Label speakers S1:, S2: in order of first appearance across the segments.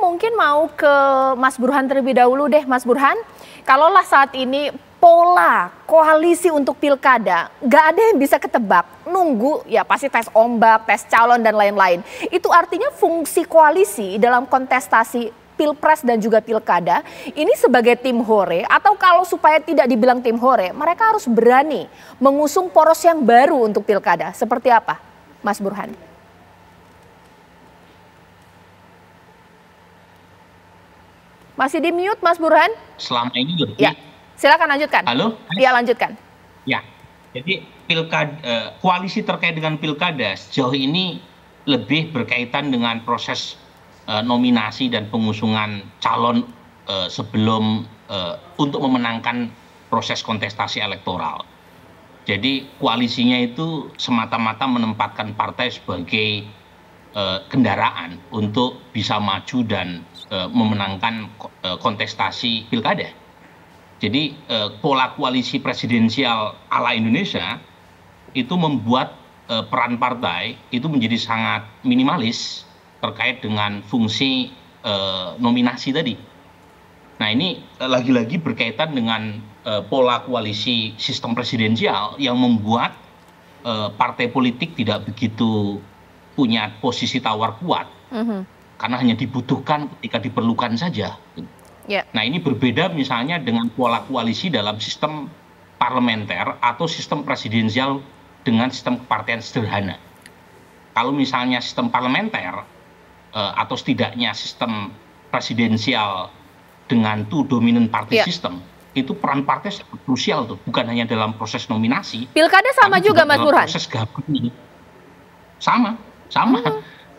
S1: mungkin mau ke Mas Burhan terlebih dahulu deh, Mas Burhan. Kalaulah saat ini pola koalisi untuk pilkada, nggak ada yang bisa ketebak. Nunggu ya pasti tes ombak, tes calon dan lain-lain. Itu artinya fungsi koalisi dalam kontestasi pilpres dan juga pilkada ini sebagai tim hore, atau kalau supaya tidak dibilang tim hore, mereka harus berani mengusung poros yang baru untuk pilkada. Seperti apa, Mas Burhan? Masih di mute, Mas Burhan?
S2: Selama ini lebih.
S1: Ya, silakan lanjutkan.
S2: Halo?
S1: Iya, lanjutkan.
S2: Ya, jadi koalisi terkait dengan pilkada sejauh ini lebih berkaitan dengan proses nominasi dan pengusungan calon sebelum untuk memenangkan proses kontestasi elektoral. Jadi koalisinya itu semata-mata menempatkan partai sebagai kendaraan untuk bisa maju dan memenangkan kontestasi pilkada. Jadi pola koalisi presidensial ala Indonesia itu membuat peran partai itu menjadi sangat minimalis terkait dengan fungsi nominasi tadi. Nah ini lagi-lagi berkaitan dengan pola koalisi sistem presidensial yang membuat partai politik tidak begitu punya posisi tawar kuat, karena hanya dibutuhkan ketika diperlukan saja.
S1: Yeah.
S2: Nah ini berbeda misalnya dengan pola koalisi dalam sistem parlementer atau sistem presidensial dengan sistem kepartian sederhana. Kalau misalnya sistem parlementer atau setidaknya sistem presidensial dengan two dominant party system, itu peran partai sangat krusial tuh, bukan hanya dalam proses nominasi.
S1: Pilkada sama juga, Mas Burhan?
S2: Proses gabungan. Sama.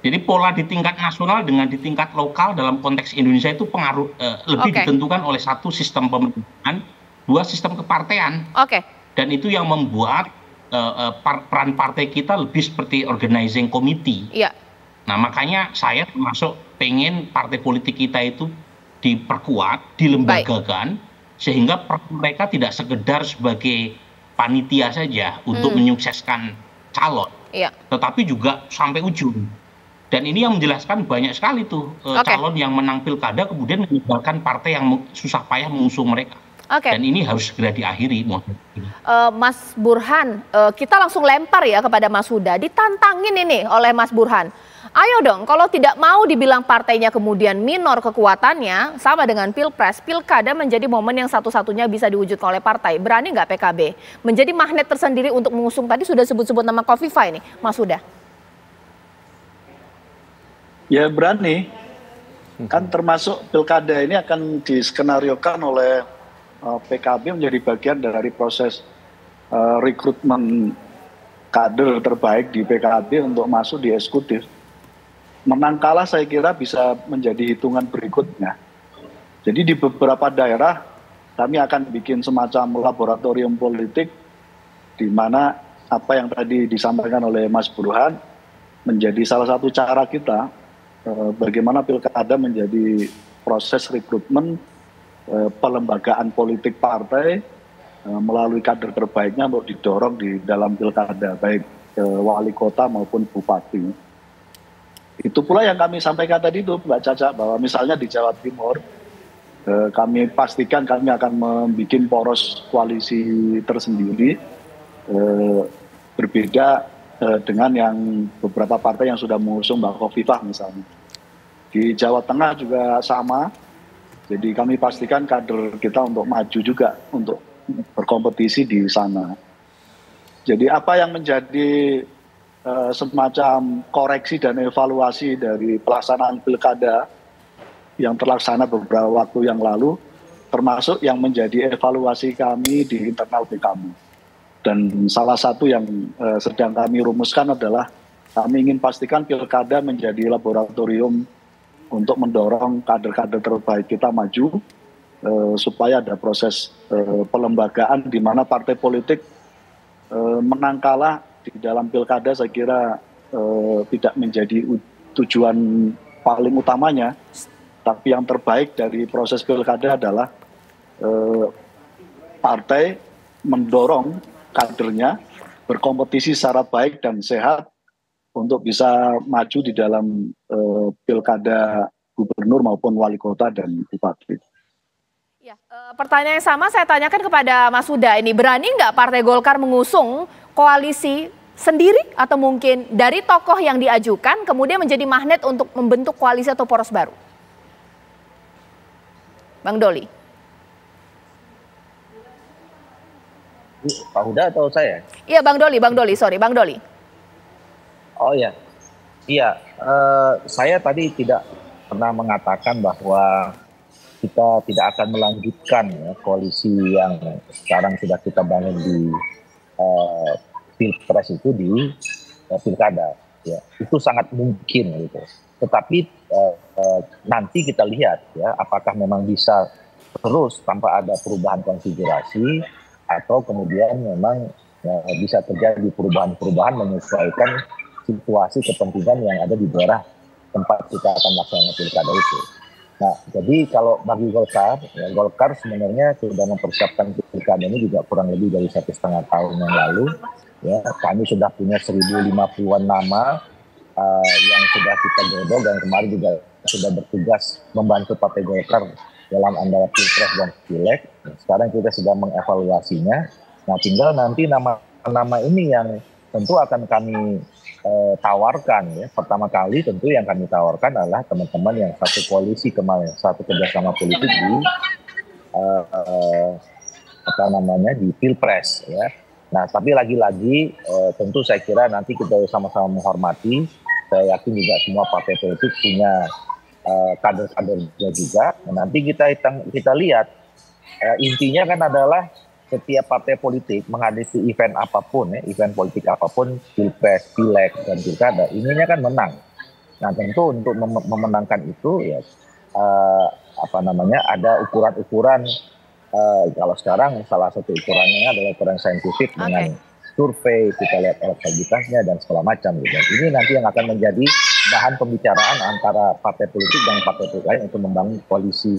S2: Jadi pola di tingkat nasional dengan di tingkat lokal dalam konteks Indonesia itu pengaruh lebih ditentukan oleh satu sistem pemerintahan, dua sistem kepartean. Dan itu yang membuat peran partai kita lebih seperti organizing committee. Nah makanya saya termasuk pengen partai politik kita itu diperkuat, dilembagakan, sehingga mereka tidak sekedar sebagai panitia saja untuk menyukseskan calon, tetapi juga sampai ujung. Dan ini yang menjelaskan banyak sekali tuh calon yang menang pilkada kemudian menyebarkan partai yang susah payah mengusung mereka. Dan ini harus segera diakhiri.
S1: Mas Burhan, kita langsung lempar ya kepada Mas Huda, ditantangin ini oleh Mas Burhan. Ayo dong, kalau tidak mau dibilang partainya kemudian minor kekuatannya, sama dengan pilpres, pilkada menjadi momen yang satu-satunya bisa diwujudkan oleh partai. Berani nggak PKB menjadi magnet tersendiri untuk mengusung, tadi sudah sebut-sebut nama Khofifah ini, Mas Huda?
S3: Ya berani, kan termasuk pilkada ini akan diskenariokan oleh PKB menjadi bagian dari proses rekrutmen kader terbaik di PKB untuk masuk di eksekutif. Menang kalah saya kira bisa menjadi hitungan berikutnya. Jadi di beberapa daerah kami akan bikin semacam laboratorium politik di mana apa yang tadi disampaikan oleh Mas Burhan menjadi salah satu cara kita bagaimana pilkada menjadi proses rekrutmen pelembagaan politik partai melalui kader terbaiknya untuk didorong di dalam pilkada baik wali kota maupun bupati. Itu pula yang kami sampaikan tadi itu Mbak Caca, bahwa misalnya di Jawa Timur kami pastikan kami akan membuat poros koalisi tersendiri berbeda dengan yang beberapa partai yang sudah mengusung Mbak Khofifah misalnya. Di Jawa Tengah juga sama, jadi kami pastikan kader kita untuk maju juga untuk berkompetisi di sana. Jadi apa yang menjadi semacam koreksi dan evaluasi dari pelaksanaan pilkada yang terlaksana beberapa waktu yang lalu, termasuk yang menjadi evaluasi kami di internal PKB. Dan salah satu yang sedang kami rumuskan adalah kami ingin pastikan pilkada menjadi laboratorium untuk mendorong kader-kader terbaik kita maju, supaya ada proses pelembagaan di mana partai politik menang kalah di dalam pilkada saya kira tidak menjadi tujuan paling utamanya, tapi yang terbaik dari proses pilkada adalah partai mendorong kadernya berkompetisi secara baik dan sehat untuk bisa maju di dalam pilkada gubernur maupun wali kota dan bupati.
S1: Ya, pertanyaan yang sama saya tanyakan kepada Mas Huda ini, berani nggak Partai Golkar mengusung koalisi sendiri atau mungkin dari tokoh yang diajukan kemudian menjadi magnet untuk membentuk koalisi atau poros baru? Bang Doli.
S4: Pak Huda atau saya?
S1: Iya Bang Doli, sorry Bang Doli.
S4: Oh ya, iya. Saya tadi tidak pernah mengatakan bahwa kita tidak akan melanjutkan ya, koalisi yang sekarang sudah kita bangun di pilpres itu di pilkada. Ya, itu sangat mungkin gitu. Tetapi nanti kita lihat ya, apakah memang bisa terus tanpa ada perubahan konfigurasi atau kemudian memang ya, bisa terjadi perubahan-perubahan menyesuaikan situasi kepentingan yang ada di daerah tempat kita akan melaksanakan pilkada itu. Nah, jadi kalau bagi Golkar, ya Golkar sebenarnya sudah mempersiapkan pilkada ini juga kurang lebih dari 1,5 tahun yang lalu. Ya, kami sudah punya 1.050-an nama yang sudah kita godok dan kemarin juga sudah bertugas membantu Partai Golkar dalam antara pilpres dan pileg. Sekarang kita sedang mengevaluasinya. Nah, tinggal nanti nama-nama ini yang tentu akan kami tawarkan ya. Pertama kali tentu yang kami tawarkan adalah teman-teman yang satu koalisi kemarin, satu kerjasama politik di di pilpres ya. Nah, tapi lagi-lagi tentu saya kira nanti kita sama-sama menghormati. Saya yakin juga semua partai politik punya kader-kadernya juga. Nah, nanti kita lihat intinya kan adalah setiap partai politik menghadapi event apapun, ya, event politik apapun, pilpres, pileg, dan pilkada, ininya kan menang. Nah, tentu untuk memenangkan itu ya ada ukuran-ukuran. Kalau sekarang salah satu ukurannya adalah ukuran saintifik dengan survei, kita lihat elektabilitasnya dan segala macam. Gitu. Ini nanti yang akan menjadi bahan pembicaraan antara partai politik dan partai politik lain untuk membangun koalisi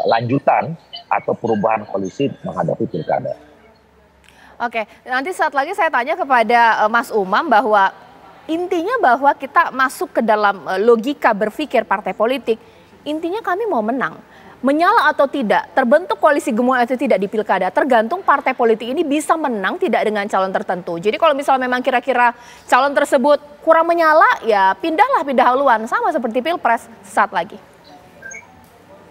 S4: lanjutan atau perubahan koalisi menghadapi pilkada.
S1: Oke, nanti saat lagi saya tanya kepada Mas Umam bahwa intinya bahwa kita masuk ke dalam logika berpikir partai politik, intinya kami mau menang. Menyala atau tidak, terbentuk koalisi gemuk atau tidak di pilkada, tergantung partai politik ini bisa menang tidak dengan calon tertentu. Jadi kalau misalnya memang kira-kira calon tersebut kurang menyala, ya pindah haluan, sama seperti pilpres saat lagi.